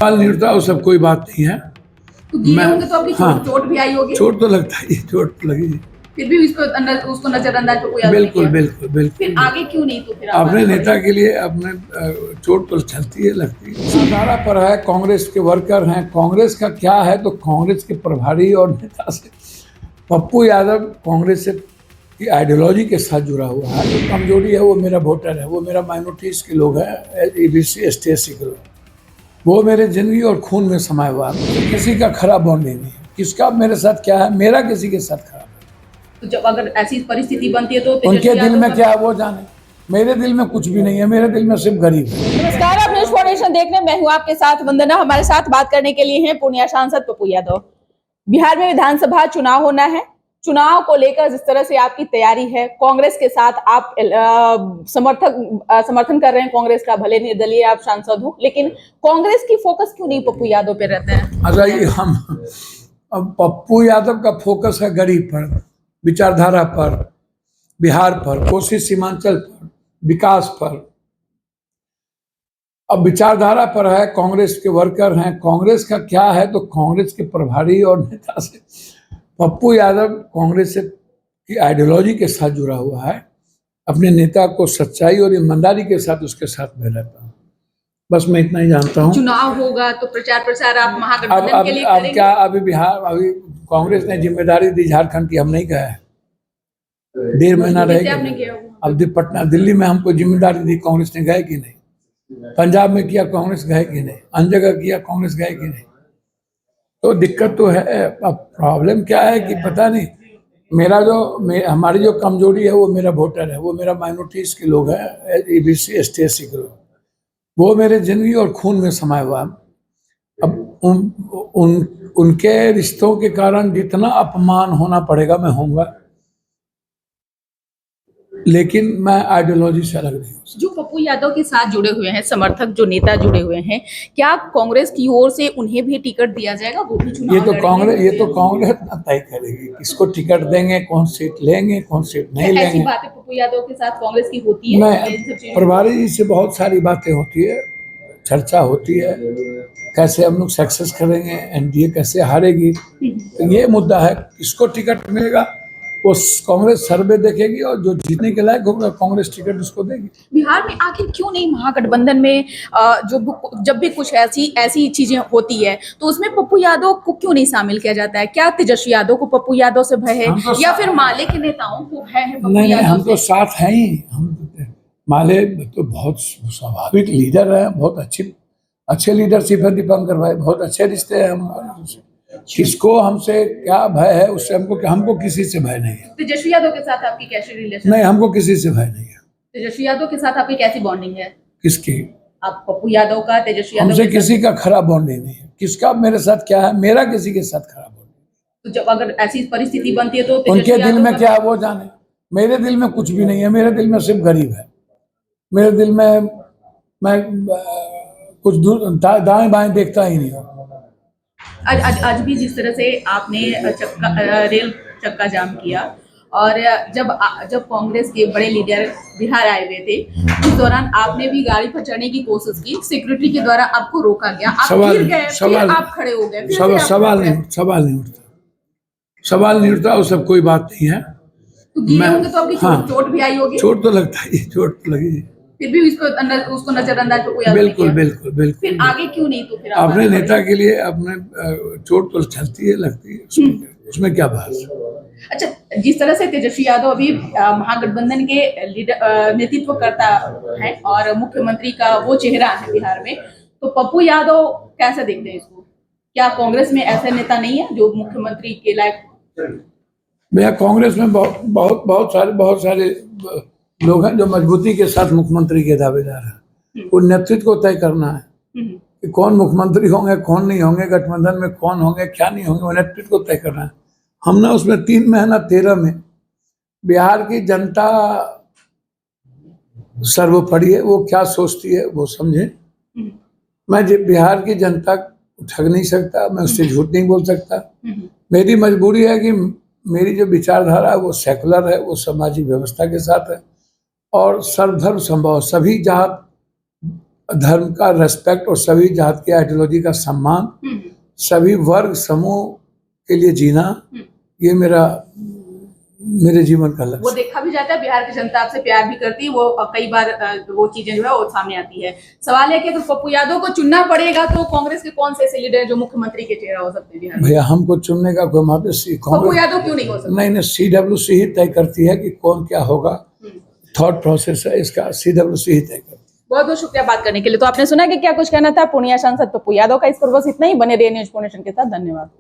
सवाल नहीं उठता, वो सब कोई बात नहीं है। तो गिरे होंगे तो आपकी चोट भी आई होगी। चोट तो लगता ही, चोट तो लगी। फिर भी उसको नजरअंदाज पे कोई बिल्कुल बिल्कुल बिल्कुल। फिर आगे क्यों नहीं? तो फिर अपने नेता के लिए अपने चोट तो चलती है, लगती है। साधारा पर है, कांग्रेस के वर्कर हैं। कांग्रेस का क्या है तो कांग्रेस के प्रभारी और नेता से पप्पू यादव कांग्रेस से की आइडियोलॉजी के साथ जुड़ा हुआ है। जो कमजोरी है वो मेरा वोटर है, वो मेरा माइनॉरिटीज के लोग हैं, EBC ST के लोग, वो मेरे जिंदगी और खून में समाया हुआ है। किसी का खराब बॉन्डिंग नहीं है, किसका मेरे साथ क्या है, मेरा किसी के साथ खराब है। तो जब अगर ऐसी परिस्थिति बनती है तो उनके दिल में क्या है वो जाने, मेरे दिल में कुछ भी नहीं है, मेरे दिल में सिर्फ गरीब है। नमस्कार, आप न्यूज़ फाउंडेशन देख रहे हैं, मैं हूं आपके साथ वंदना। हमारे साथ बात करने के लिए हैं पूर्णिया सांसद पप्पू यादव। बिहार में विधानसभा चुनाव होना है। चुनाव को लेकर जिस तरह से आपकी तैयारी है, कांग्रेस के साथ आप समर्थन कर रहे हैं कांग्रेस का, भले निर्दलीय आप सांसद हो, लेकिन कांग्रेस की फोकस क्यों नहीं पप्पू यादव पे रहते हैं? अच्छा, ये हम अब पप्पू यादव का फोकस है गरीब पर, विचारधारा पर, बिहार पर, कोसी सीमांचल पर, विकास पर। अब विचारधारा पर है, कांग्रेस के वर्कर हैं। कांग्रेस का क्या है तो कांग्रेस के प्रभारी और नेता से पप्पू यादव कांग्रेस से की आइडियोलॉजी के साथ जुड़ा हुआ है। अपने नेता को सच्चाई और ईमानदारी के साथ उसके साथ मैं रहता हूँ। बस मैं इतना ही जानता हूँ। चुनाव होगा तो प्रचार प्रसार आप महागठबंधन के लिए अब करेंगे? क्या अभी अभी कांग्रेस ने जिम्मेदारी दी झारखंड की, हम नहीं गए। 1.5 महीना रहेगा। अब पटना दिल्ली में हमको जिम्मेदारी दी, कांग्रेस ने गए कि नहीं? पंजाब में किया कांग्रेस, गए कि नहीं? अन्य जगह किया कांग्रेस, गए कि नहीं? तो दिक्कत तो है। अब प्रॉब्लम क्या है कि पता नहीं, हमारी जो कमजोरी है वो मेरा वोटर है, वो मेरा माइनॉरिटीज के लोग हैं, EBC ST के लोग, वो मेरे जिंदगी और खून में समाया हुआ। अब उनके रिश्तों के कारण जितना अपमान होना पड़ेगा मैं होऊंगा, लेकिन मैं आइडियोलॉजी से अलग नहीं हूँ। जो पप्पू यादव के साथ जुड़े हुए हैं समर्थक, जो नेता जुड़े हुए हैं, क्या कांग्रेस की ओर से उन्हें भी टिकट दिया जाएगा? वो भी चुनाव ये तो कांग्रेस तय करेगी किसको टिकट देंगे, कौन सीट लेंगे, कौन सीट नहीं लेंगे। ऐसी बातें पप्पू यादव के साथ कांग्रेस की होती है? मैं प्रभारी जी से बहुत सारी बातें होती है, चर्चा होती है, कैसे हम लोग सक्सेस करेंगे, NDA कैसे हारेगी। तो ये मुद्दा है, किसको टिकट मिलेगा वो कांग्रेस सर्वे देखेगी, और जो जीतने के लायक होगा कांग्रेस टिकट उसको देगी। बिहार में आखिर क्यों नहीं महागठबंधन में जब भी कुछ ऐसी चीजें होती है तो उसमें पप्पू यादव को क्यों नहीं शामिल किया जाता है? क्या तेजस्वी यादव को पप्पू यादव से भय है, या फिर माले के नेताओं को भय है? नहीं, हम तो साथ हैं ही। हम माले तो बहुत स्वाभाविक लीडर है, बहुत अच्छे लीडरशिप है दीपंकर भाई, बहुत अच्छे रिश्ते हैं हमारे। किसको हमसे क्या भय है, उससे हमको किसी से भय नहीं है। तेजस्वी यादव के साथ आपकी कैसी रिलेशन? नहीं, हमको किसी से भय नहीं है। तेजस्वी यादव के साथ आपकी कैसी बॉन्डिंग है? किसकी? आप पप्पू यादव का, तेजस्वी यादव हमसे किसी का खराब बॉन्डिंग नहीं है। किसका मेरे साथ क्या है, मेरा किसी के साथ खराब बॉन्डिंग। तो जब अगर ऐसी परिस्थिति बनती है तो उनके दिल में क्या है वो जाने, मेरे दिल में कुछ भी नहीं है, मेरे दिल में सिर्फ गरीब है। मेरे दिल में मैं कुछ दाएं बाएं देखता ही नहीं हूँ। आज भी जिस तरह से आपने रेल चक्का जाम किया, और जब कांग्रेस के बड़े लीडर बिहार आए हुए थे, उस दौरान आपने भी गाड़ी पर चढ़ने की कोशिश की, सिक्योरिटी के द्वारा आपको रोका गया, आप गिर गए, फिर आप खड़े हो गए। सवाल नहीं उठता, वो सब कोई बात नहीं है। तो गिरे होंगे तो आपकी चोट भी आई होगी। चोट तो लगता ही, चोट तो लगी। फिर भी उसको नजरअंदाज पे कोई बिल्कुल बिल्कुल बिल्कुल। फिर आगे क्यों नहीं? तो फिर अपने नेता के लिए अपने चोट तो चलती है, लगती है, उसमें क्या बात। अच्छा, जिस तरह से तेजस्वी यादव अभी महागठबंधन के नेतृत्व करता है और मुख्यमंत्री का वो चेहरा है बिहार में, तो पप्पू यादव कैसे देखते हैं इसको? क्या कांग्रेस में ऐसे नेता नहीं है जो मुख्यमंत्री के लायक? भैया, कांग्रेस में बहुत सारे लोग हैं जो मजबूती के साथ मुख्यमंत्री के दावेदार हैं। वो नेतृत्व को तय करना है कि कौन मुख्यमंत्री होंगे, कौन नहीं होंगे, गठबंधन में कौन होंगे, क्या नहीं होंगे, वो नेतृत्व को तय करना है। हमने उसमें 3 महीना 13 में बिहार की जनता सर्वोपरि है, वो क्या सोचती है वो समझे। मैं बिहार की जनता को ठग नहीं सकता, मैं उससे झूठ नहीं बोल सकता। मेरी मजबूरी है कि मेरी जो विचारधारा है वो सेकुलर है, वो सामाजिक व्यवस्था के साथ है, और सर्वधर्म संभव, सभी जात धर्म का रेस्पेक्ट और सभी जात की आइडियोलॉजी का सम्मान, सभी वर्ग समूह के लिए जीना, ये मेरे जीवन का लक्ष्य। वो देखा भी जाता है, बिहार की जनता आपसे प्यार भी करती है, वो कई बार वो चीजें जो है वो सामने आती है। सवाल है कि अगर पप्पू यादव को चुनना पड़ेगा तो कांग्रेस के कौन से ऐसे लीडर हैं जो मुख्यमंत्री के चेहरा हो सकते हैं बिहार में? भैया हमको चुनने का कोई मतलब पप्पू यादव क्यों नहीं हो सकता? नहीं, CWC ही तय करती है कि कौन क्या होगा। थॉट प्रोसेस है इसका, CWC ही तय करती है। बहुत बहुत शुक्रिया बात करने के लिए। तो आपने सुना कि क्या कुछ कहना था पूर्णिया सांसद पप्पू यादव का। इस पर बस इतना ही। बने रहिए न्यूज़ 4 नेशन के साथ। धन्यवाद।